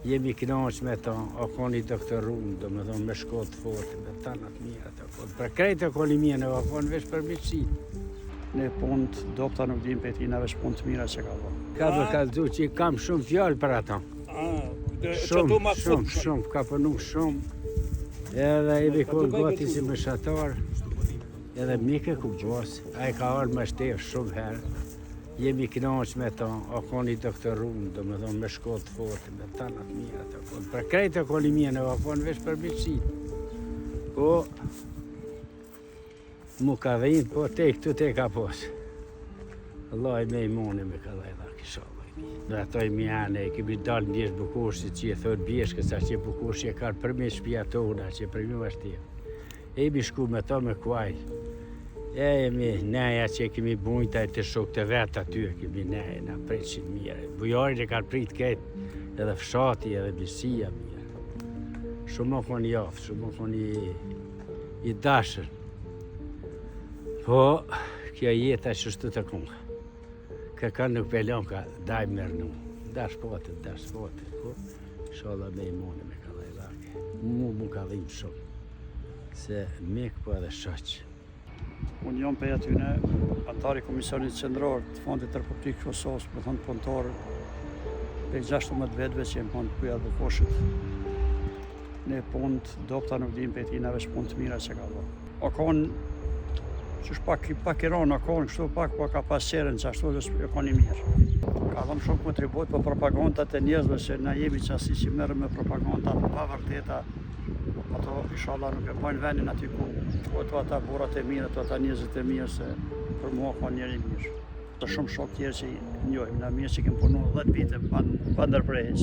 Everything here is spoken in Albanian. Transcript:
Jemi kënaqur me ta, a ka një doktorum, domethënë me shkollë të fortë, me tanat mira të fortë. Për krejt e kolimia në vakon veç për mirësi. Ne punë dopta nuk dim për ti, na veç punë të mira që ka bërë. Ka për kalzu që kam shumë fjalë për ata. Shumë, ka përnu shumë. Edhe i bikon gati si meshatar, edhe mike ku gjosë. A i ka arë më shtef shumë herë. Jemi kënaqur me ta, a ka një doktorum, domethënë me shkollë të fortë, me tanat mira të fortë. Për krejt e kolimia në vakon veç për mirësi. Po, mu ka dhejnë, po te këtu te ka posë. Allah i me i moni me ka dhejnë, kishallah. Dhe ato i mjane, kemi dalë njështë bukoshi që i thot bjeshke, sa që bukoshi e ka përmi shpia tona, që përmi vashtim. E mi shku me ta me kuaj. E jemi neja që kemi bujta të shok të vetë aty, kemi neja, na preqin mire. Bujarin e ka prit ketë, edhe fshati, edhe bisia mire. Shumë kon jaftë, shumë kon i dashër. Po, kjo jetë është shtu të kongë. Ka nuk pelon ka daj mërnu. Dash potet. Po, shala me i moni me ka lajlake. Mu ka dhim shumë. Se mek po edhe shaqë. Unë jam për atyne antari Komisionit Qendror të Fondit Republik Kosovës, me thënë punëtorë për 16 vetëve që jemë punë puja bukoshit. Ne punë dopta nuk dim për ti, na veç punë të mira që ka bërë. A konë, që është pak i ronë, a konë, kështu pak, po ka pas qeren që ashtu dhe e konë i mirë. Ka dhëmë shumë kontribut për propagandat e njerëzve që na jemi që asi që merrem me propagandat pa vërteta. Ato, inshallah, nuk e pojnë vendin aty ku të ata burat e mirë, të ata njerëzit e mirë, se për mua ka njeri mirë. Të shumë shok tjerë që njojmë, na mirë që kemë punu 10 vite pa ndërprejheq.